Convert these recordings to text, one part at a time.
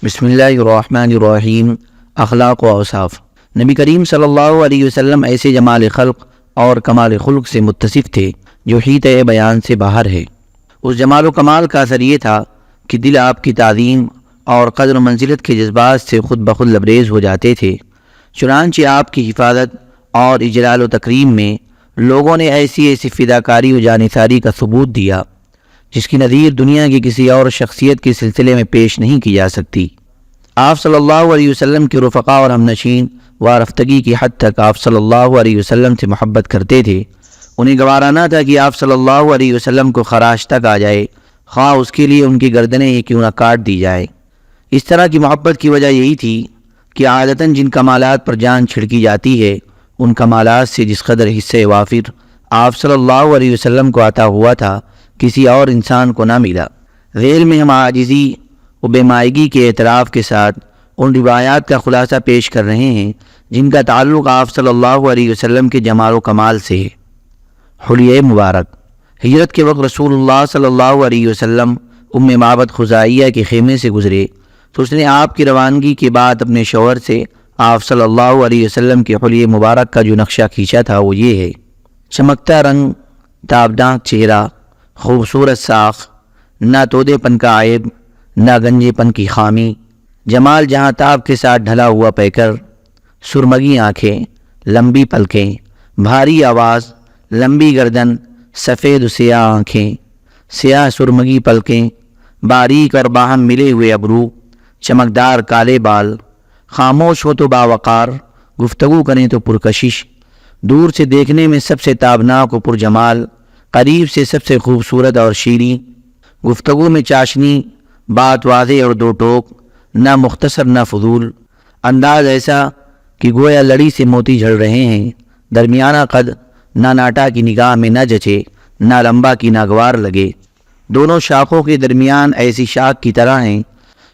بسم اللہ الرحمن الرحیم۔ اخلاق و اوصاف۔ نبی کریم صلی اللہ علیہ وسلم ایسے جمال خلق اور کمال خلق سے متصف تھے جو حیطِ بیان سے باہر ہے۔ اس جمال و کمال کا اثر یہ تھا کہ دل آپ کی تعظیم اور قدر و منزلت کے جذبات سے خود بخود لبریز ہو جاتے تھے۔ چنانچہ آپ کی حفاظت اور اجلال و تکریم میں لوگوں نے ایسی فداکاری و جانثاری کا ثبوت دیا جس کی نظیر دنیا کی کسی اور شخصیت کے سلسلے میں پیش نہیں کی جا سکتی۔ آپ صلی اللہ علیہ وسلم کے رفقاء اور ہمنشین وارفتگی کی حد تک آپ صلی اللہ علیہ وسلم سے محبت کرتے تھے۔ انہیں گوارا نہ تھا کہ آپ صلی اللہ علیہ وسلم کو خراش تک آ جائے، خواہ اس کے لیے ان کی گردنیں ہی کیوں نہ کاٹ دی جائے۔ اس طرح کی محبت کی وجہ یہی تھی کہ عادتاً جن کمالات پر جان چھڑکی جاتی ہے ان کمالات سے جس قدر حصہ وافر آپ صلی اللہ علیہ وسلم کو عطا ہوا تھا کسی اور انسان کو نہ ملا۔ ذیل میں ہم عاجزی و بے مائگی کے اعتراف کے ساتھ ان روایات کا خلاصہ پیش کر رہے ہیں جن کا تعلق آپ صلی اللہ علیہ وسلم کے جمال و کمال سے ہے۔ حلیہ مبارک۔ ہجرت کے وقت رسول اللہ صلی اللہ علیہ وسلم معبد خزاعیہ کے خیمے سے گزرے تو اس نے آپ کی روانگی کے بعد اپنے شوہر سے آپ صلی اللہ علیہ وسلم کے حلیہ مبارک کا جو نقشہ کھینچا تھا وہ یہ ہے: چمکتا رنگ، تابدار چہرہ، خوبصورت ساخ، نہ تودے پن کا عیب نہ گنجے پن کی خامی، جمال جہاں تاب کے ساتھ ڈھلا ہوا پیکر، سرمگی آنکھیں، لمبی پلکیں، بھاری آواز، لمبی گردن، سفید و سیاہ آنکھیں، سیاہ سرمگی پلکیں، باریک اور باہم ملے ہوئے ابرو، چمکدار کالے بال، خاموش ہو تو باوقار، گفتگو کریں تو پرکشش، دور سے دیکھنے میں سب سے تابناک و پرجمال، قریب سے سب سے خوبصورت اور شیریں، گفتگو میں چاشنی، بات واضح اور دو ٹوک، نہ مختصر نہ فضول، انداز ایسا کہ گویا لڑی سے موتی جھڑ رہے ہیں، درمیانہ قد، نہ ناٹا کی نگاہ میں نہ جچے نہ لمبا کی ناگوار لگے، دونوں شاخوں کے درمیان ایسی شاخ کی طرح ہیں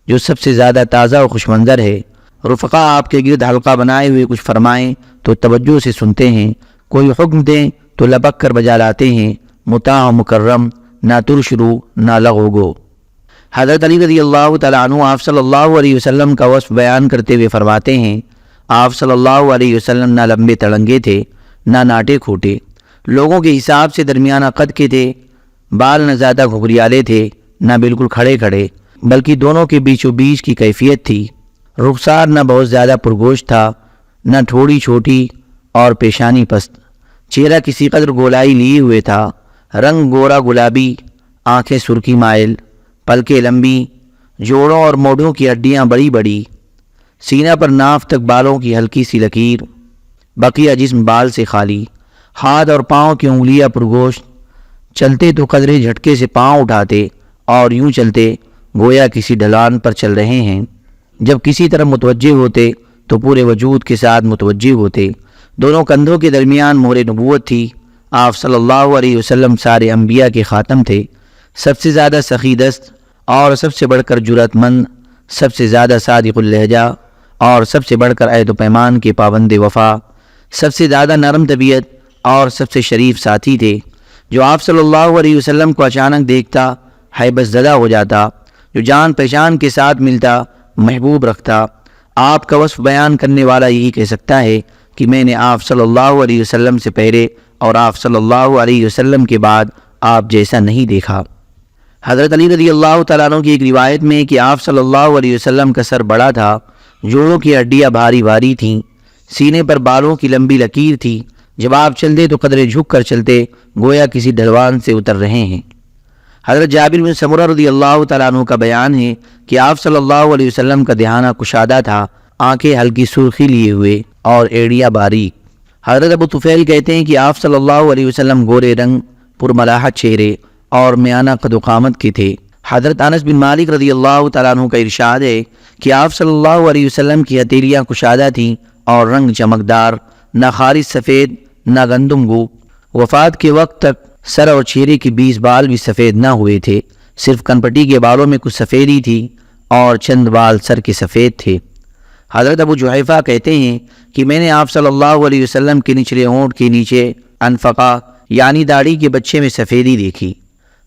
جو سب سے زیادہ تازہ و خوش منظر ہے۔ رفقا آپ کے گرد حلقہ بنائے ہوئے کچھ فرمائیں تو توجہ سے سنتے ہیں، کوئی حکم دیں تو لبک کر بجا لاتے ہیں، مطاع و مکرم، نہ ترش رو نہ لغو گو۔ حضرت علی رضی اللہ تعالیٰ عنہ آپ صلی اللہ علیہ وسلم کا وصف بیان کرتے ہوئے فرماتے ہیں: آپ صلی اللہ علیہ وسلم نہ لمبے تڑنگے تھے نہ ناٹے کھوٹے، لوگوں کے حساب سے درمیانہ قد کے تھے، بال نہ زیادہ گھگریالے تھے نہ بالکل کھڑے کھڑے، بلکہ دونوں کے بیچوں بیچ کی کیفیت تھی۔ رخسار نہ بہت زیادہ پرگوش تھا نہ تھوڑی چھوٹی اور پیشانی پست، چہرہ کسی قدر گولائی لیے ہوئے تھا، رنگ گورا گلابی، آنکھیں سرخی مائل، پلکیں لمبی، جوڑوں اور موڑوں کی ہڈیاں بڑی بڑی، سینہ پر ناف تک بالوں کی ہلکی سی لکیر، بقیہ جسم بال سے خالی، ہاتھ اور پاؤں کی انگلیاں پرگوشت، چلتے تو قدرے جھٹکے سے پاؤں اٹھاتے اور یوں چلتے گویا کسی ڈھلان پر چل رہے ہیں، جب کسی طرف متوجہ ہوتے تو پورے وجود کے ساتھ متوجہ ہوتے، دونوں کندھوں کے درمیان مہر نبوت تھی۔ آپ صلی اللہ علیہ وسلم سارے انبیاء کے خاتم تھے، سب سے زیادہ سخی دست اور سب سے بڑھ کر جرأت مند، سب سے زیادہ صادق اللہجہ اور سب سے بڑھ کر عہد و پیمان کے پابند وفا، سب سے زیادہ نرم طبیعت اور سب سے شریف ساتھی تھے۔ جو آپ صلی اللہ علیہ وسلم کو اچانک دیکھتا ہیبت زدہ ہو جاتا، جو جان پہچان کے ساتھ ملتا محبوب رکھتا۔ آپ کا وصف بیان کرنے والا یہی کہہ سکتا ہے کہ میں نے آپ صلی اللہ علیہ وسلم سے پہلے اور آپ صلی اللہ علیہ وسلم کے بعد آپ جیسا نہیں دیکھا۔ حضرت علی رضی اللہ تعالیٰ عنہ کی ایک روایت میں کہ آپ صلی اللہ علیہ وسلم کا سر بڑا تھا، جوڑوں کی ہڈیاں بھاری بھاری تھیں، سینے پر بالوں کی لمبی لکیر تھی، جب آپ چلتے تو قدرے جھک کر چلتے گویا کسی ڈھلوان سے اتر رہے ہیں۔ حضرت جابر بن سمرہ رضی اللہ تعالیٰ عنہ کا بیان ہے کہ آپ صلی اللہ علیہ وسلم کا دہانہ کشادہ تھا، آنکھیں ہلکی سرخی لیے ہوئے اور ایڑیاں باریک۔ حضرت ابو طفیل کہتے ہیں کہ آپ صلی اللہ علیہ وسلم گورے رنگ، پرملاحت چہرے اور میانہ قد و قامت کے تھے۔ حضرت انس بن مالک رضی اللہ تعالیٰ عنہ کا ارشاد ہے کہ آپ صلی اللہ علیہ وسلم کی ہتھیلیاں کشادہ تھیں اور رنگ چمکدار، نہ خالص سفید نہ گندم گو۔ وفات کے وقت تک سر اور چہرے کے 20 بال بھی سفید نہ ہوئے تھے، صرف کنپٹی کے بالوں میں کچھ سفیدی تھی اور چند بال سر کے سفید تھے۔ حضرت ابو جحیفہ کہتے ہیں کہ میں نے آپ صلی اللہ علیہ وسلم کے نچلے ہونٹ کے نیچے انفقہ یعنی داڑھی کے بچے میں سفیدی دیکھی۔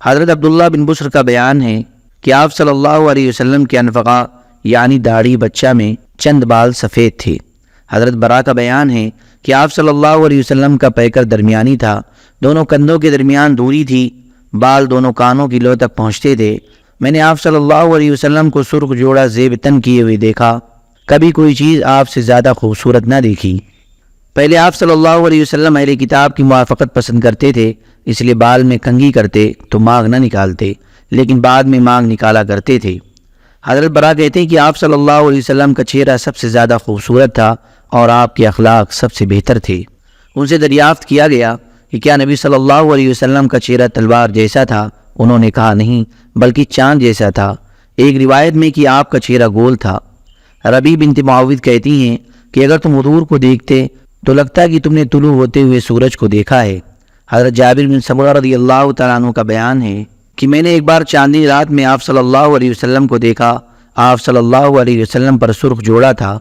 حضرت عبداللہ بن بصر کا بیان ہے کہ آپ صلی اللہ علیہ وسلم کے انفقہ یعنی داڑھی بچہ میں چند بال سفید تھے۔ حضرت برا کا بیان ہے کہ آپ صلی اللہ علیہ وسلم کا پیکر درمیانی تھا، دونوں کندھوں کے درمیان دوری تھی، بال دونوں کانوں کی لو تک پہنچتے تھے۔ میں نے آپ صلی اللہ علیہ وسلم کو سرخ جوڑا زیب تن کیے ہوئے دیکھا، کبھی کوئی چیز آپ سے زیادہ خوبصورت نہ دیکھی۔ پہلے آپ صلی اللہ علیہ وسلم اہل کتاب کی موافقت پسند کرتے تھے، اس لیے بال میں کنگھی کرتے تو مانگ نہ نکالتے، لیکن بعد میں مانگ نکالا کرتے تھے۔ حضرت برا کہتے ہیں کہ آپ صلی اللہ علیہ وسلم کا چہرہ سب سے زیادہ خوبصورت تھا اور آپ کے اخلاق سب سے بہتر تھے۔ ان سے دریافت کیا گیا کہ کیا نبی صلی اللہ علیہ وسلم کا چہرہ تلوار جیسا تھا؟ انہوں نے کہا نہیں، بلکہ چاند جیسا تھا۔ ایک روایت میں کہ آپ کا چہرہ گول تھا۔ ربیع بنت معاوض کہتی ہیں کہ اگر تم حضور کو دیکھتے تو لگتا کہ تم نے طلوع ہوتے ہوئے سورج کو دیکھا ہے۔ حضرت جابر بن سمرہ رضی اللہ تعالیٰ عنہ کا بیان ہے کہ میں نے ایک بار چاندنی رات میں آپ صلی اللہ علیہ وسلم کو دیکھا، آپ صلی اللہ علیہ وسلم پر سرخ جوڑا تھا۔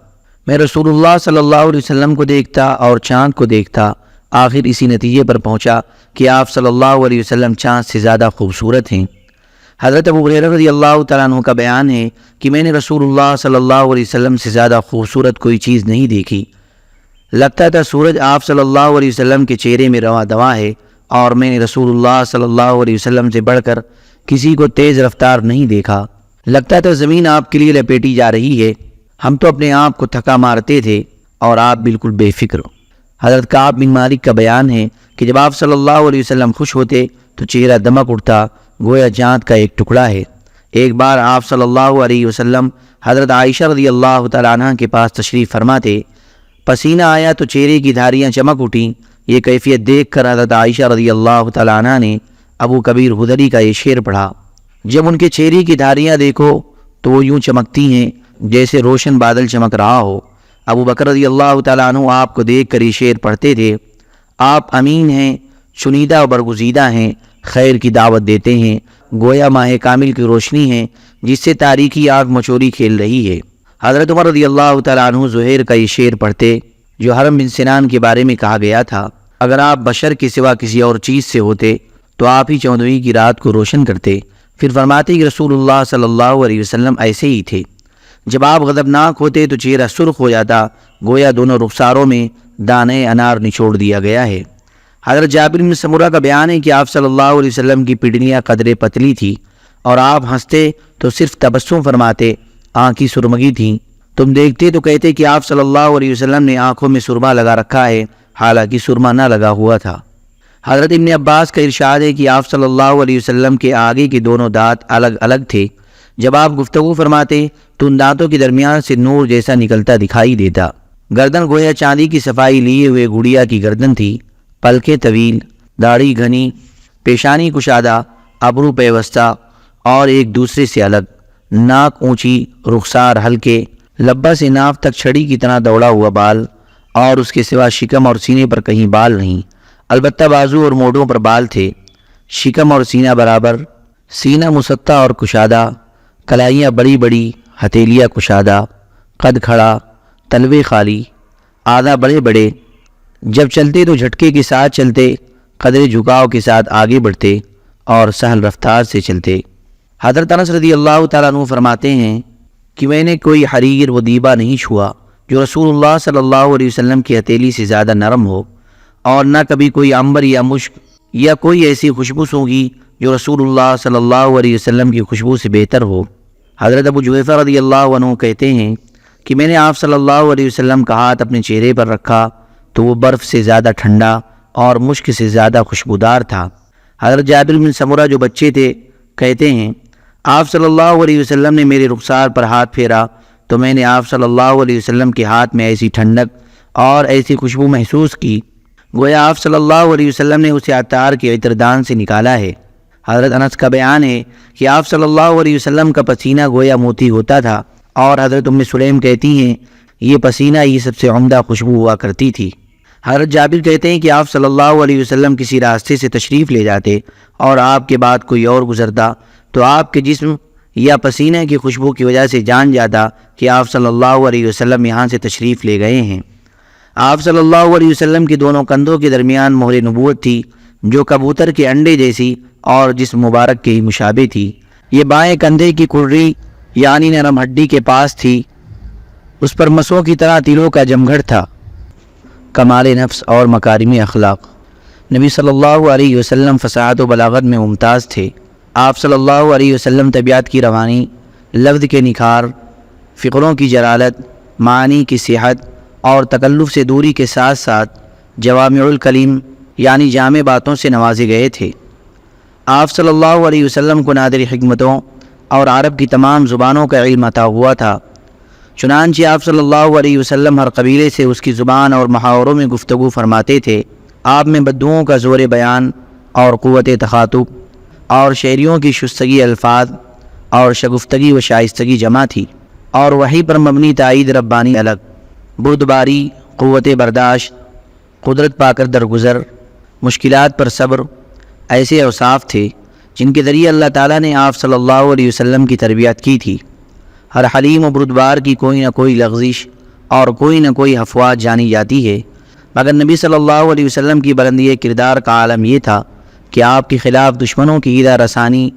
میں رسول اللہ صلی اللہ علیہ وسلم کو دیکھتا اور چاند کو دیکھتا، آخر اسی نتیجے پر پہنچا کہ آپ صلی اللہ علیہ وسلم چاند سے زیادہ خوبصورت ہیں۔ حضرت ابو ہریرہ رضی اللہ تعالیٰ عنہ کا بیان ہے کہ میں نے رسول اللہ صلی اللہ علیہ وسلم سے زیادہ خوبصورت کوئی چیز نہیں دیکھی، لگتا تھا سورج آپ صلی اللہ علیہ وسلم کے چہرے میں رواں دواں ہے، اور میں نے رسول اللہ صلی اللہ علیہ وسلم سے بڑھ کر کسی کو تیز رفتار نہیں دیکھا، لگتا تھا زمین آپ کے لیے لپیٹی جا رہی ہے، ہم تو اپنے آپ کو تھکا مارتے تھے اور آپ بالکل بے فکر۔ حضرت کعب بن مالک کا بیان ہے کہ جب آپ صلی اللہ علیہ وسلم خوش ہوتے تو چہرہ دمک اٹھتا، گویا چاند کا ایک ٹکڑا ہے۔ ایک بار آپ صلی اللہ علیہ وسلم حضرت عائشہ رضی اللہ تعالیٰ عنہ کے پاس تشریف فرما تھے، پسینہ آیا تو چہرے کی دھاریاں چمک اٹھیں۔ یہ کیفیت دیکھ کر حضرت عائشہ رضی اللہ تعالیٰ عنہ نے ابو کبیر حدری کا یہ شعر پڑھا، جب ان کے چہرے کی دھاریاں دیکھو تو وہ یوں چمکتی ہیں جیسے روشن بادل چمک رہا ہو۔ ابو بکر رضی اللہ تعالیٰ عنہ آپ کو دیکھ کر یہ شعر پڑھتے تھے، آپ امین ہیں، چنیدہ و برگزیدہ ہیں، خیر کی دعوت دیتے ہیں، گویا ماہ کامل کی روشنی ہیں جس سے تاریکی آگ مچوری کھیل رہی ہے۔ حضرت عمر رضی اللہ تعالیٰ عنہ زہیر کا یہ شعر پڑھتے جو حرم بن سنان کے بارے میں کہا گیا تھا، اگر آپ بشر کے سوا کسی اور چیز سے ہوتے تو آپ ہی 14ویں کی رات کو روشن کرتے۔ پھر فرماتے کہ رسول اللہ صلی اللہ علیہ وسلم ایسے ہی تھے، جب آپ غضبناک ہوتے تو چہرہ سرخ ہو جاتا، گویا دونوں رخساروں میں دانے انار نچوڑ دیا گیا ہے۔ حضرت جابر بن سمرہ کا بیان ہے کہ آپ صلی اللہ علیہ وسلم کی پڈلیاں قدرے پتلی تھی اور آپ ہنستے تو صرف تبسم فرماتے، آنکھیں سرمگی تھیں، تم دیکھتے تو کہتے کہ آپ صلی اللہ علیہ وسلم نے آنکھوں میں سرما لگا رکھا ہے، حالانکہ سرما نہ لگا ہوا تھا۔ حضرت ابن عباس کا ارشاد ہے کہ آپ صلی اللہ علیہ وسلم کے آگے کے دونوں دانت الگ الگ تھے، جب آپ گفتگو فرماتے تو ان دانتوں کے درمیان سے نور جیسا نکلتا دکھائی دیتا۔ گردن گویا چاندی کی صفائی لیے ہوئے گڑیا کی گردن تھی، پلکیں طویل، داڑھی گھنی، پیشانی کشادہ، ابرو پیوستہ اور ایک دوسرے سے الگ، ناک اونچی، رخسار ہلکے، لبہ سے ناف تک چھڑی کی طرح دوڑا ہوا بال، اور اس کے سوا شکم اور سینے پر کہیں بال نہیں، البتہ بازو اور موڑوں پر بال تھے، شکم اور سینہ برابر، سینہ مسطح اور کشادہ، کلائیاں بڑی بڑی، ہتھیلیاں کشادہ، قد کھڑا، تلوے خالی، آدھا بڑے بڑے، جب چلتے تو جھٹکے کے ساتھ چلتے، قدرے جھکاؤ کے ساتھ آگے بڑھتے اور سہل رفتار سے چلتے۔ حضرت انس رضی اللہ تعالیٰ عنہ فرماتے ہیں کہ میں نے کوئی حریر و دیبا نہیں چھوا جو رسول اللہ صلی اللہ علیہ وسلم کی ہتھیلی سے زیادہ نرم ہو، اور نہ کبھی کوئی عنبر یا مشک یا کوئی ایسی خوشبو سونگھی جو رسول اللہ صلی اللہ علیہ وسلم کی خوشبو سے بہتر ہو۔ حضرت ابو جحیفہ رضی اللہ عنہ کہتے ہیں کہ میں نے آپ صلی اللہ علیہ وسلم کا ہاتھ اپنے چہرے پر رکھا تو وہ برف سے زیادہ ٹھنڈا اور مشک سے زیادہ خوشبودار تھا۔ حضرت جابر بن سمرہ جو بچے تھے کہتے ہیں آپ صلی اللہ علیہ وسلم نے میرے رخسار پر ہاتھ پھیرا تو میں نے آپ صلی اللہ علیہ وسلم کے ہاتھ میں ایسی ٹھنڈک اور ایسی خوشبو محسوس کی گویا آپ صلی اللہ علیہ وسلم نے اسے عطار کے عطردان سے نکالا ہے۔ حضرت انس کا بیان ہے کہ آپ صلی اللہ علیہ وسلم کا پسینہ گویا موتی ہوتا تھا، اور حضرت ام سلیم کہتی ہیں یہ پسینہ ہی سب سے عمدہ خوشبو ہوا کرتی تھی۔ حضرت جابر کہتے ہیں کہ آپ صلی اللہ علیہ وسلم کسی راستے سے تشریف لے جاتے اور آپ کے بعد کوئی اور گزرتا تو آپ کے جسم یا پسینہ کی خوشبو کی وجہ سے جان جاتا کہ آپ صلی اللہ علیہ وسلم یہاں سے تشریف لے گئے ہیں۔ آپ صلی اللہ علیہ وسلم کے دونوں کندھوں کے درمیان مہر نبوت تھی جو کبوتر کے انڈے جیسی اور جسم مبارک کے ہی مشابہ تھی۔ یہ بائیں کندھے کی کھرری یعنی نرم ہڈی کے پاس تھی، اس پر مسوں کی طرح تیلوں کا جمگھٹ تھا۔ کمال نفس اور مکارم اخلاق۔ نبی صلی اللہ علیہ وسلم فصاحت و بلاغت میں ممتاز تھے۔ آپ صلی اللہ علیہ وسلم طبیعت کی روانی، لفظ کے نکھار، فقروں کی جلالت، معانی کی صحت اور تکلف سے دوری کے ساتھ ساتھ جوامع الکلم یعنی جامع باتوں سے نوازے گئے تھے۔ آپ صلی اللہ علیہ وسلم کو نادر حکمتوں اور عرب کی تمام زبانوں کا علم عطا ہوا تھا، چنانچہ آپ صلی اللہ علیہ وسلم ہر قبیلے سے اس کی زبان اور محاوروں میں گفتگو فرماتے تھے۔ آپ میں بدوؤں کا زور بیان اور قوت تخاطب اور شاعریوں کی شستگی الفاظ اور شگفتگی و شائستگی جمع تھی، اور وحی پر مبنی تائید ربانی الگ، بردباری، قوت برداشت، قدرت پا کر درگزر، مشکلات پر صبر، ایسے اوصاف تھے جن کے ذریعے اللہ تعالیٰ نے آپ صلی اللہ علیہ وسلم کی تربیت کی تھی۔ ہر حلیم و بردبار کی کوئی نہ کوئی لغزش اور کوئی نہ کوئی افواج جانی جاتی ہے، مگر نبی صلی اللہ علیہ وسلم کی بلندی کردار کا عالم یہ تھا کہ آپ کے خلاف دشمنوں کی ایذا رسانی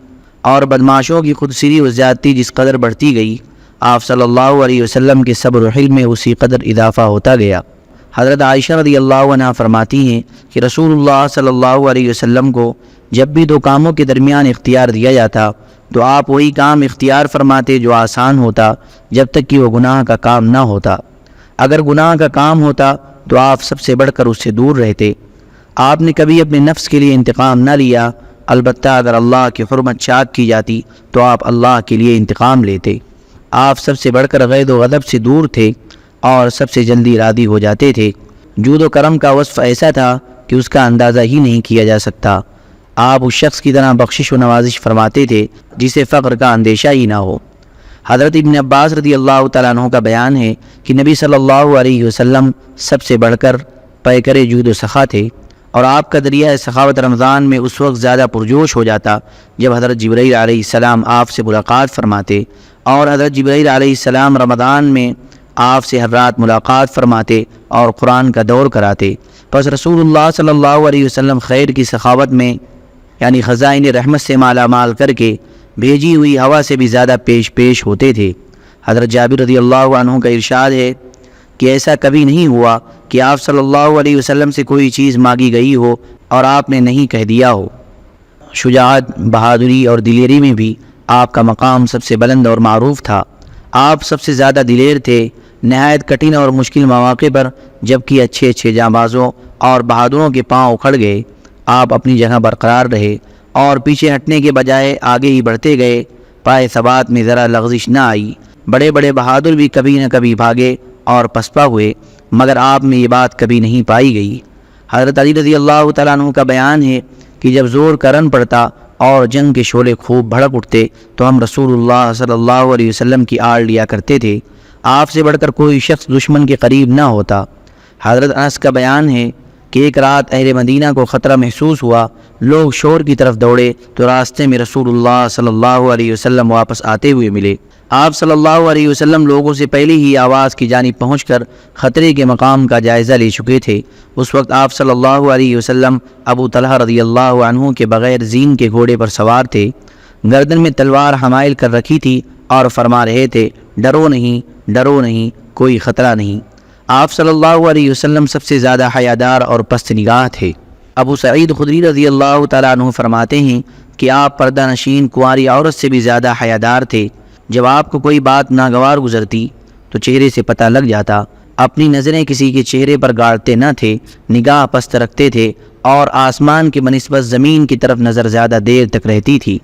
اور بدمعاشوں کی خودسری و زیادتی جس قدر بڑھتی گئی، آپ صلی اللہ علیہ وسلم کے صبر و حلم میں اسی قدر اضافہ ہوتا گیا۔ حضرت عائشہ رضی اللہ عنہا فرماتی ہیں کہ رسول اللہ صلی اللہ علیہ وسلم کو جب بھی دو کاموں کے درمیان اختیار دیا جاتا تو آپ وہی کام اختیار فرماتے جو آسان ہوتا جب تک کہ وہ گناہ کا کام نہ ہوتا۔ اگر گناہ کا کام ہوتا تو آپ سب سے بڑھ کر اس سے دور رہتے۔ آپ نے کبھی اپنے نفس کے لیے انتقام نہ لیا، البتہ اگر اللہ کی حرمت چاک کی جاتی تو آپ اللہ کے لیے انتقام لیتے۔ آپ سب سے بڑھ کر غیظ و غضب سے دور تھے اور سب سے جلدی راضی ہو جاتے تھے۔ جود و کرم کا وصف ایسا تھا کہ اس کا اندازہ ہی نہیں کیا جا سکتا۔ آپ اس شخص کی طرح بخشش و نوازش فرماتے تھے جسے فقر کا اندیشہ ہی نہ ہو۔ حضرت ابن عباس رضی اللہ تعالیٰ عنہ کا بیان ہے کہ نبی صلی اللہ علیہ وسلم سب سے بڑھ کر پیکر جود و سخا تھے، اور آپ کا ذریعہ سخاوت رمضان میں اس وقت زیادہ پرجوش ہو جاتا جب حضرت جبرائیل علیہ السلام آپ سے ملاقات فرماتے، اور حضرت جبرائیل علیہ السلام رمضان میں آپ سے ہر رات ملاقات فرماتے اور قرآن کا دور کراتے۔ پس رسول اللہ صلی اللہ علیہ وسلم خیر کی سخاوت میں یعنی خزائن رحمت سے مالا مال کر کے بھیجی ہوئی ہوا سے بھی زیادہ پیش ہوتے تھے۔ حضرت جابر رضی اللہ عنہ کا ارشاد ہے کہ ایسا کبھی نہیں ہوا کہ آپ صلی اللہ علیہ وسلم سے کوئی چیز مانگی گئی ہو اور آپ نے نہیں کہہ دیا ہو۔ شجاعت، بہادری اور دلیری میں بھی آپ کا مقام سب سے بلند اور معروف تھا۔ آپ سب سے زیادہ دلیر تھے، نہایت کٹھن اور مشکل مواقع پر جبکہ اچھے جانبازوں اور بہادروں کے پاؤں اکھڑ گئے، آپ اپنی جگہ برقرار رہے اور پیچھے ہٹنے کے بجائے آگے ہی بڑھتے گئے۔ پائے ثبات میں ذرا لغزش نہ آئی۔ بڑے بہادر بھی کبھی نہ کبھی بھاگے اور پسپا ہوئے، مگر آپ میں یہ بات کبھی نہیں پائی گئی۔ حضرت علی رضی اللہ تعالیٰ عنہ کا بیان ہے کہ جب زور کا رن پڑتا اور جنگ کے شعلے خوب بھڑک اٹھتے تو ہم رسول اللہ صلی اللہ علیہ وسلم کی آڑ لیا کرتے تھے۔ آپ سے بڑھ کر کوئی شخص دشمن کے قریب نہ ہوتا۔ حضرت انس کا بیان ہے کہ ایک رات اہل مدینہ کو خطرہ محسوس ہوا، لوگ شور کی طرف دوڑے تو راستے میں رسول اللہ صلی اللہ علیہ وسلم واپس آتے ہوئے ملے۔ آپ صلی اللہ علیہ وسلم لوگوں سے پہلے ہی آواز کی جانب پہنچ کر خطرے کے مقام کا جائزہ لے چکے تھے۔ اس وقت آپ صلی اللہ علیہ وسلم ابو طلحہ رضی اللہ عنہ کے بغیر زین کے گھوڑے پر سوار تھے، گردن میں تلوار حمائل کر رکھی تھی اور فرما رہے تھے، ڈرو نہیں، کوئی خطرہ نہیں۔ آپ صلی اللہ علیہ وسلم سب سے زیادہ حیادار اور پست نگاہ تھے۔ ابو سعید خدری رضی اللہ تعالیٰ عنہ فرماتے ہیں کہ آپ پردہ نشین کنواری عورت سے بھی زیادہ حیادار تھے۔ جب آپ کو کوئی بات ناگوار گزرتی تو چہرے سے پتہ لگ جاتا۔ اپنی نظریں کسی کے چہرے پر گاڑتے نہ تھے، نگاہ پست رکھتے تھے اور آسمان کی بنسبت زمین کی طرف نظر زیادہ دیر تک رہتی تھی۔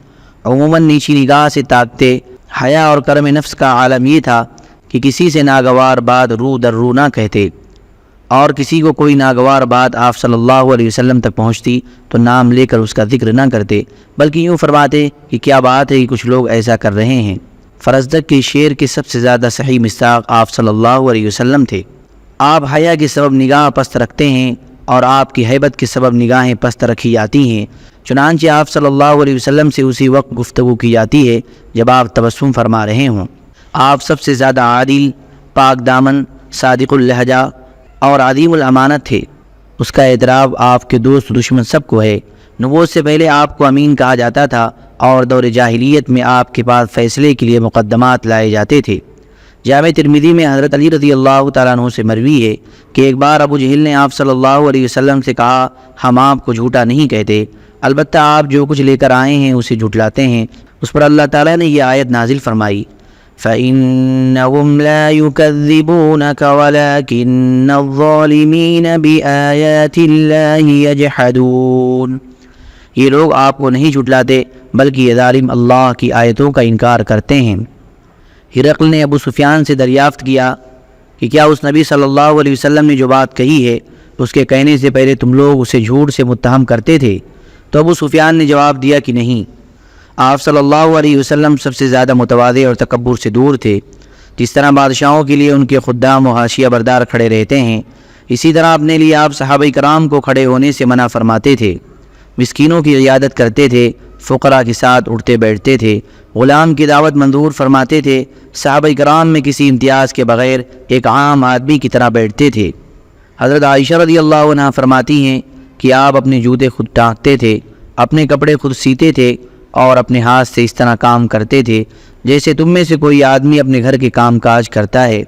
عموماً نیچی نگاہ سے تاکتے۔ حیا اور کرم نفس کا عالم یہ تھا کہ کسی سے ناگوار بات رو در رو نہ کہتے، اور کسی کو کوئی ناگوار بات آپ صلی اللہ علیہ وسلم تک پہنچتی تو نام لے کر اس کا ذکر نہ کرتے، بلکہ یوں فرماتے کہ کیا بات ہے کہ کچھ لوگ ایسا کر رہے ہیں۔ فرزدق کے شعر کے سب سے زیادہ صحیح مصداق آپ صلی اللہ علیہ وسلم تھے۔ آپ حیا کے سبب نگاہ پست رکھتے ہیں اور آپ کی ہیبت کے سبب نگاہیں پست رکھی جاتی ہیں، چنانچہ آپ صلی اللہ علیہ وسلم سے اسی وقت گفتگو کی جاتی ہے جب آپ تبسم فرما رہے ہوں۔ آپ سب سے زیادہ عادل، پاک دامن، صادق اللہجہ اور عظیم الامانت تھے۔ اس کا اعتراف آپ کے دوست دشمن سب کو ہے، نبوت سے پہلے آپ کو امین کہا جاتا تھا اور دور جاہلیت میں آپ کے پاس فیصلے کے لیے مقدمات لائے جاتے تھے۔ جامع ترمذی میں حضرت علی رضی اللہ تعالیٰ عنہ سے مروی ہے کہ ایک بار ابو جہل نے آپ صلی اللہ علیہ وسلم سے کہا، ہم آپ کو جھوٹا نہیں کہتے، البتہ آپ جو کچھ لے کر آئے ہیں اسے جھٹلاتے ہیں۔ اس پر اللہ تعالیٰ نے یہ آیت نازل فرمائی، فَإِنَّهُمْ لَا يُكَذِّبُونَكَ وَلَكِنَّ الظَّالِمِينَ بِآيَاتِ اللَّهِ يَجْحَدُونَ۔ یہ لوگ آپ کو نہیں جھٹلاتے بلکہ یہ ظالم اللہ کی آیتوں کا انکار کرتے ہیں۔ ہرقل نے ابو سفیان سے دریافت کیا کہ کیا اس نبی صلی اللہ علیہ وسلم نے جو بات کہی ہے اس کے کہنے سے پہلے تم لوگ اسے جھوٹ سے متہم کرتے تھے؟ تو ابو سفیان نے جواب دیا کہ نہیں۔ آپ صلی اللہ علیہ وسلم سب سے زیادہ متواضع اور تکبر سے دور تھے۔ جس طرح بادشاہوں کے لیے ان کے خدام و حاشیہ بردار کھڑے رہتے ہیں، اسی طرح اپنے لیے آپ صحابہ کرام کو کھڑے ہونے سے منع فرماتے تھے، مسکینوں کی عیادت کرتے تھے، فقراء کے ساتھ اٹھتے بیٹھتے تھے، غلام کی دعوت منظور فرماتے تھے، صحابہ کرام میں کسی امتیاز کے بغیر ایک عام آدمی کی طرح بیٹھتے تھے۔ حضرت عائشہ رضی اللہ عنہا فرماتی ہیں کہ آپ اپنے جوتے خود ٹانکتے تھے، اپنے کپڑے خود سیتے تھے اور اپنے ہاتھ سے اس طرح کام کرتے تھے جیسے تم میں سے کوئی آدمی اپنے گھر کے کام کاج کرتا ہے۔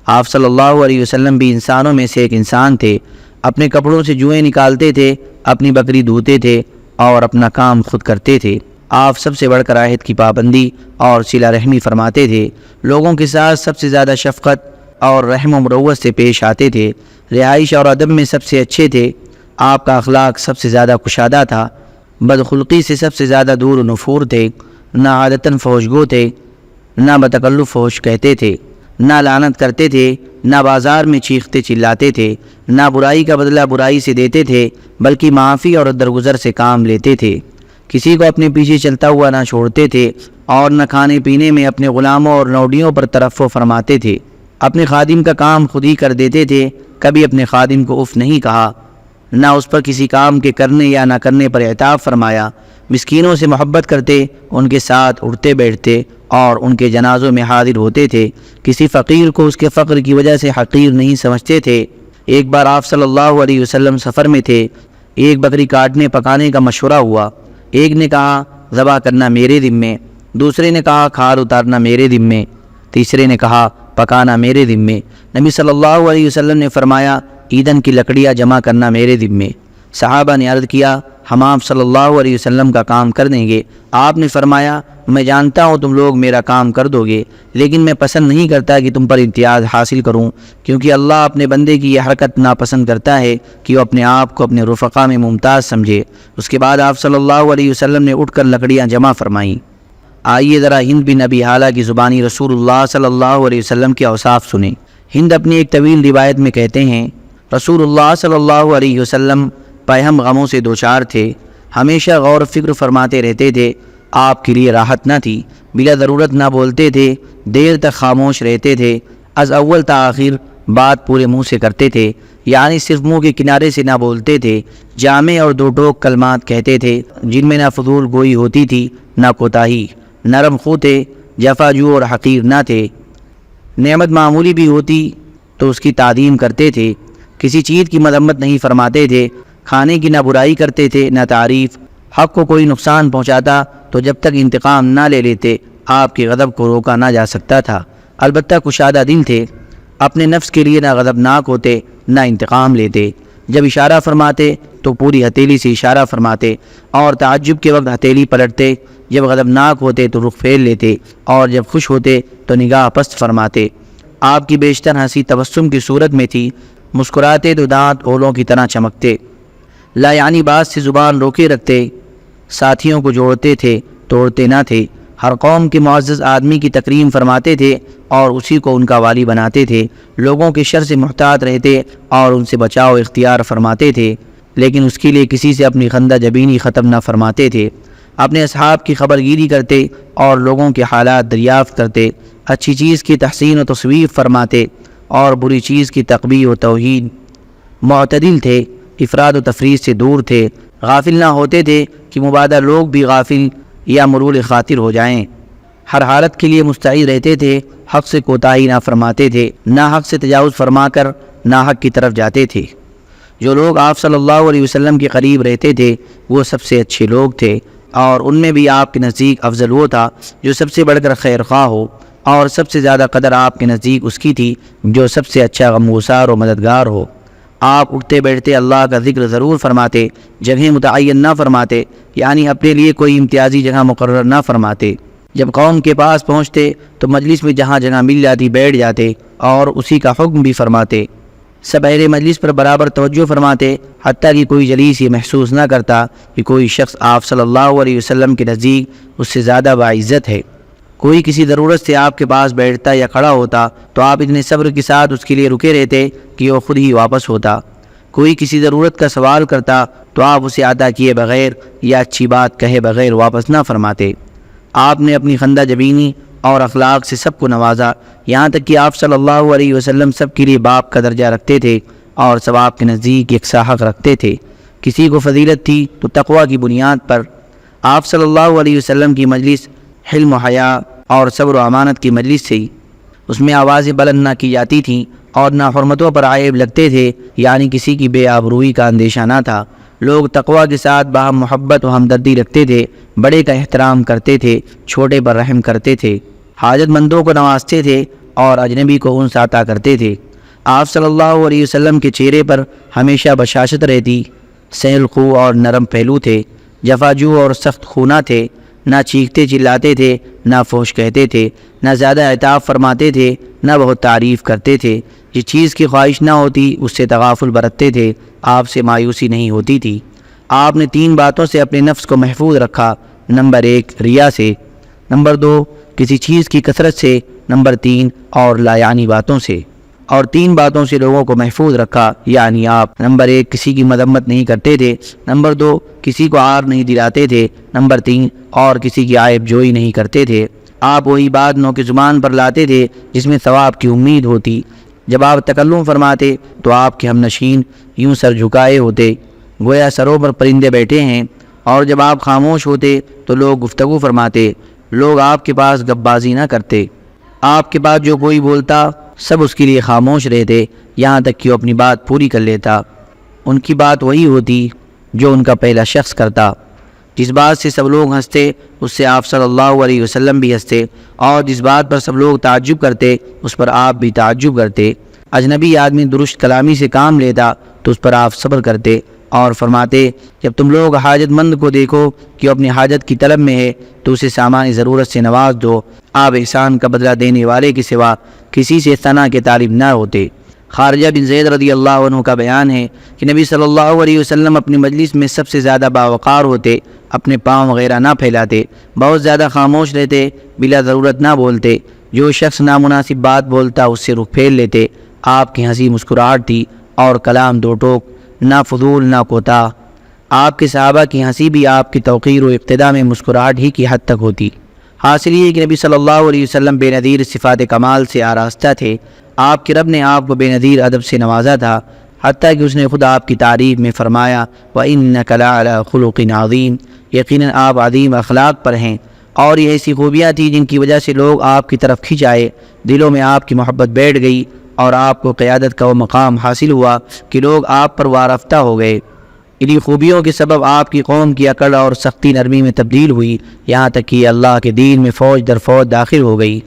آپ صلی اللہ علیہ وسلم بھی انسانوں میں سے ایک انسان تھے، اپنے کپڑوں سے جوئیں نکالتے تھے، اپنی بکری دھوتے تھے اور اپنا کام خود کرتے تھے۔ آپ سب سے بڑھ کر عہد کی پابندی اور صلہ رحمی فرماتے تھے، لوگوں کے ساتھ سب سے زیادہ شفقت اور رحم و مروت سے پیش آتے تھے، رہائش اور ادب میں سب سے اچھے تھے۔ آپ کا اخلاق سب سے زیادہ کشادہ تھا، بدخلقی سے سب سے زیادہ دور و نفور تھے، نہ عادتاً فحش گو تھے، نہ بتکلف فحش کہتے تھے، نہ لعنت کرتے تھے، نہ بازار میں چیختے چلاتے تھے، نہ برائی کا بدلہ برائی سے دیتے تھے بلکہ معافی اور درگزر سے کام لیتے تھے، کسی کو اپنے پیچھے چلتا ہوا نہ چھوڑتے تھے اور نہ کھانے پینے میں اپنے غلاموں اور نوڈیوں پر ترفع فرماتے تھے، اپنے خادم کا کام خود ہی کر دیتے تھے، کبھی اپنے خادم کو اف نہیں کہا، نہ اس پر کسی کام کے کرنے یا نہ کرنے پر عتاب فرمایا، مسکینوں سے محبت کرتے، ان کے ساتھ اٹھتے بیٹھتے اور ان کے جنازوں میں حاضر ہوتے تھے، کسی فقیر کو اس کے فقر کی وجہ سے حقیر نہیں سمجھتے تھے۔ ایک بار آپ صلی اللہ علیہ وسلم سفر میں تھے، ایک بکری کاٹنے پکانے کا مشورہ ہوا، ایک نے کہا ذبح کرنا میرے ذمے، دوسرے نے کہا کھال اتارنا میرے ذمے، تیسرے نے کہا پکانا میرے ذمے۔ نبی صلی اللہ علیہ وسلم نے فرمایا ایندھن کی لکڑیاں جمع کرنا میرے ذمے۔ صحابہ نے عرض کیا ہم آپ صلی اللہ علیہ وسلم کا کام کر دیں گے۔ آپ نے فرمایا میں جانتا ہوں تم لوگ میرا کام کر دو گے، لیکن میں پسند نہیں کرتا کہ تم پر امتیاز حاصل کروں، کیونکہ اللہ اپنے بندے کی یہ حرکت ناپسند کرتا ہے کہ وہ اپنے آپ کو اپنے رفقا میں ممتاز سمجھے۔ اس کے بعد آپ صلی اللہ علیہ وسلم نے اٹھ کر لکڑیاں جمع فرمائیں۔ آئیے ذرا ہند بن ابی حالہ کی زبانی رسول اللہ صلی اللہ علیہ وسلم کے اوصاف سنیں۔ ہند اپنی ایک طویل روایت میں کہتے ہیں رسول اللہ صلی اللہ علیہ وسلم پیہم غموں سے دوچار تھے، ہمیشہ غور و فکر فرماتے رہتے تھے، آپ کے لیے راحت نہ تھی، بلا ضرورت نہ بولتے تھے، دیر تک خاموش رہتے تھے، از اول تا آخر بات پورے منہ سے کرتے تھے، یعنی صرف منہ کے کنارے سے نہ بولتے تھے، جامع اور دو ٹوک کلمات کہتے تھے جن میں نہ فضول گوئی ہوتی تھی نہ کوتاہی، نرم خو تھے، جفا جو اور حقیر نہ تھے، نعمت معمولی بھی ہوتی تو اس کی تعظیم کرتے تھے، کسی چیز کی مذمت نہیں فرماتے تھے، کھانے کی نہ برائی کرتے تھے نہ تعریف، حق کو کوئی نقصان پہنچاتا تو جب تک انتقام نہ لے لیتے آپ کے غضب کو روکا نہ جا سکتا تھا، البتہ کشادہ دل تھے، اپنے نفس کے لیے نہ غضبناک ہوتے نہ انتقام لیتے، جب اشارہ فرماتے تو پوری ہتھیلی سے اشارہ فرماتے اور تعجب کے وقت ہتھیلی پلٹتے، جب غضبناک ہوتے تو رخ پھیر لیتے اور جب خوش ہوتے تو نگاہ پست فرماتے۔ آپ کی بیشتر ہنسی تبسم کی صورت میں تھی، مسکراتے تو دانت اولوں کی طرح چمکتے، لا یعنی بات سے زبان روکے رکھتے، ساتھیوں کو جوڑتے تھے توڑتے نہ تھے، ہر قوم کے معزز آدمی کی تکریم فرماتے تھے اور اسی کو ان کا والی بناتے تھے، لوگوں کے شر سے محتاط رہتے اور ان سے بچاؤ اختیار فرماتے تھے، لیکن اس کے لیے کسی سے اپنی خندہ جبینی ختم نہ فرماتے تھے، اپنے اصحاب کی خبر گیری کرتے اور لوگوں کے حالات دریافت کرتے، اچھی چیز کی تحسین و تصویف فرماتے اور بری چیز کی تقبیح و توہین، معتدل تھے، افراد و تفریط سے دور تھے، غافل نہ ہوتے تھے کہ مبادہ لوگ بھی غافل یا مرول خاطر ہو جائیں، ہر حالت کے لیے مستعد رہتے تھے، حق سے کوتاہی نہ فرماتے تھے، نہ حق سے تجاوز فرما کر نہ حق کی طرف جاتے تھے، جو لوگ آپ صلی اللہ علیہ وسلم کے قریب رہتے تھے وہ سب سے اچھے لوگ تھے، اور ان میں بھی آپ کے نزدیک افضل وہ تھا جو سب سے بڑھ کر خیر خواہ ہو، اور سب سے زیادہ قدر آپ کے نزدیک اس کی تھی جو سب سے اچھا غمگسار و مددگار ہو۔ آپ اٹھتے بیٹھتے اللہ کا ذکر ضرور فرماتے، جگہ متعین نہ فرماتے، یعنی اپنے لیے کوئی امتیازی جگہ مقرر نہ فرماتے۔ جب قوم کے پاس پہنچتے تو مجلس میں جہاں جگہ مل جاتی بیٹھ جاتے اور اسی کا حکم بھی فرماتے۔ سب اہل مجلس پر برابر توجہ فرماتے، حتیٰ کہ کوئی جلیس یہ محسوس نہ کرتا کہ کوئی شخص آپ صلی اللہ علیہ وسلم کے نزدیک اس سے زیادہ باعزت ہے۔ کوئی کسی ضرورت سے آپ کے پاس بیٹھتا یا کھڑا ہوتا تو آپ اتنے صبر کے ساتھ اس کے لیے رکے رہتے کہ وہ خود ہی واپس ہوتا۔ کوئی کسی ضرورت کا سوال کرتا تو آپ اسے عطا کیے بغیر یا اچھی بات کہے بغیر واپس نہ فرماتے۔ آپ نے اپنی خندہ جبینی اور اخلاق سے سب کو نوازا، یہاں تک کہ آپ صلی اللہ علیہ وسلم سب کے لیے باپ کا درجہ رکھتے تھے اور سب آپ کے نزدیک یکساں حق رکھتے تھے۔ کسی کو فضیلت تھی تو تقویٰ کی بنیاد پر۔ آپ صلی اللہ علیہ وسلم کی مجلس حلم و حیا اور صبر و امانت کی مجلس تھی، اس میں آوازیں بلند نہ کی جاتی تھیں اور نہ حرمتوں پر عائب لگتے تھے، یعنی کسی کی بے آبروئی کا اندیشہ نہ تھا۔ لوگ تقویٰ کے ساتھ باہم محبت و ہمدردی رکھتے تھے، بڑے کا احترام کرتے تھے، چھوٹے پر رحم کرتے تھے، حاجت مندوں کو نوازتے تھے اور اجنبی کو انس عطا کرتے تھے۔ آپ صلی اللہ علیہ وسلم کے چہرے پر ہمیشہ بشاشت رہتی، سہل خو اور نرم پہلو تھے، جفاجو اور سخت خو نہ تھے، نہ چیختے چلاتے تھے، نہ فحش کہتے تھے، نہ زیادہ عتاب فرماتے تھے، نہ بہت تعریف کرتے تھے۔ جس چیز کی خواہش نہ ہوتی اس سے تغافل برتتے تھے، آپ سے مایوسی نہیں ہوتی تھی۔ آپ نے 3 باتوں سے اپنے نفس کو محفوظ رکھا، نمبر 1 ریا سے، نمبر 2 کسی چیز کی کثرت سے، نمبر 3 اور لا یعنی باتوں سے۔ اور 3 باتوں سے لوگوں کو محفوظ رکھا، یعنی آپ نمبر 1 کسی کی مذمت نہیں کرتے تھے، نمبر 2 کسی کو عار نہیں دلاتے تھے، نمبر 3 اور کسی کی عیب جوئی نہیں کرتے تھے۔ آپ وہی بات نو کی زبان پر لاتے تھے جس میں ثواب کی امید ہوتی۔ جب آپ تکلم فرماتے تو آپ کے ہمنشین یوں سر جھکائے ہوتے گویا سروں پر پرندے بیٹھے ہیں، اور جب آپ خاموش ہوتے تو لوگ گفتگو فرماتے۔ لوگ آپ کے پاس گپ بازی نہ کرتے، آپ کے بعد جو کوئی بولتا سب اس کے لیے خاموش رہتے، یہاں تک کہ وہ اپنی بات پوری کر لیتا۔ ان کی بات وہی ہوتی جو ان کا پہلا شخص کرتا۔ جس بات سے سب لوگ ہنستے اس سے آپ صلی اللہ علیہ وسلم بھی ہنستے، اور جس بات پر سب لوگ تعجب کرتے اس پر آپ بھی تعجب کرتے۔ اجنبی آدمی درست کلامی سے کام لیتا تو اس پر آپ صبر کرتے اور فرماتے، جب تم لوگ حاجت مند کو دیکھو کہ وہ اپنی حاجت کی طلب میں ہے تو اسے سامانی ضرورت سے نواز دو۔ آپ احسان کا بدلہ دینے والے کے سوا کسی سے ثنا کے طالب نہ ہوتے۔ خارجہ بن زید رضی اللہ عنہ کا بیان ہے کہ نبی صلی اللہ علیہ وسلم اپنی مجلس میں سب سے زیادہ باوقار ہوتے، اپنے پاؤں وغیرہ نہ پھیلاتے، بہت زیادہ خاموش رہتے، بلا ضرورت نہ بولتے، جو شخص نامناسب بات بولتا اس سے رخ پھیر لیتے۔ آپ کی ہنسی مسکراہٹ تھی اور کلام 2 ٹوک، نہ فضول نہ کوتاہ۔ آپ کے صحابہ کی ہنسی بھی آپ کی توقیر و ابتدا میں مسکراہٹ ہی کی حد تک ہوتی۔ حاصل یہ کہ نبی صلی اللہ علیہ وسلم بے نظیر صفات کمال سے آراستہ تھے۔ آپ کے رب نے آپ کو بے نظیر ادب سے نوازا تھا، حتیٰ کہ اس نے خود آپ کی تعریف میں فرمایا وَإِنَّكَ لَعَلَىٰ خُلُقٍ عَظِيمٍ، یقیناً آپ عظیم اخلاق پر ہیں۔ اور یہ ایسی خوبیاں تھیں جن کی وجہ سے لوگ آپ کی طرف کھنچ آئے، دلوں میں آپ کی محبت بیٹھ گئی اور آپ کو قیادت کا وہ مقام حاصل ہوا کہ لوگ آپ پر وارفتہ ہو گئے۔ انہی خوبیوں کے سبب آپ کی قوم کی اکڑ اور سختی نرمی میں تبدیل ہوئی، یہاں تک کہ اللہ کے دین میں فوج در فوج داخل ہو گئی۔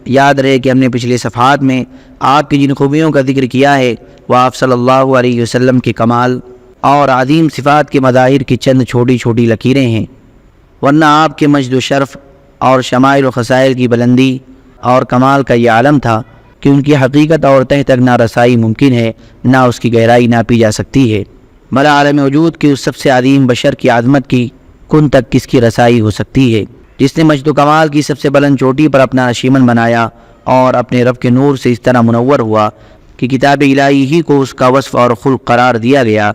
یاد رہے کہ ہم نے پچھلے صفحات میں آپ کی جن خوبیوں کا ذکر کیا ہے وہ آپ صلی اللہ علیہ وسلم کے کمال اور عظیم صفات کے مظاہر کی چند چھوٹی چھوٹی لکیریں ہیں، ورنہ آپ کے مجد و شرف اور شمائل و خصائل کی بلندی اور کمال کا یہ عالم تھا کہ ان کی حقیقت اور تہ تک نہ رسائی ممکن ہے، نہ اس کی گہرائی ناپی جا سکتی ہے۔ بھلا عالم وجود کی اس سب سے عظیم بشر کی عظمت کی کن تک کس کی رسائی ہو سکتی ہے، جس نے مجد و کمال کی سب سے بلند چوٹی پر اپنا نشیمن بنایا اور اپنے رب کے نور سے اس طرح منور ہوا کہ کتاب الہی ہی کو اس کا وصف اور خلق قرار دیا گیا،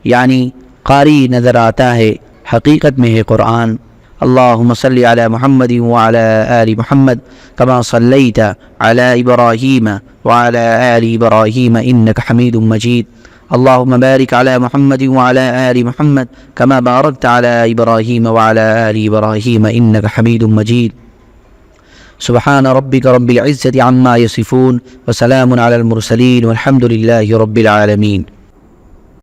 یعنی قاری نظر آتا ہے، حقیقت میں ہے قرآن۔ اللہم صلی علی محمد وعلی آل محمد کما صلیت علی ابراہیم وعلی آل ابراہیم انک حمید مجید۔ اللہم بارک علی محمد وعلی آل محمد کما بارکت علی ابراہیم وعلی آل ابراہیم انک حمید مجید۔ سبحان ربک رب العزة عما یصفون وسلام علی المرسلین والحمد للہ رب العالمین۔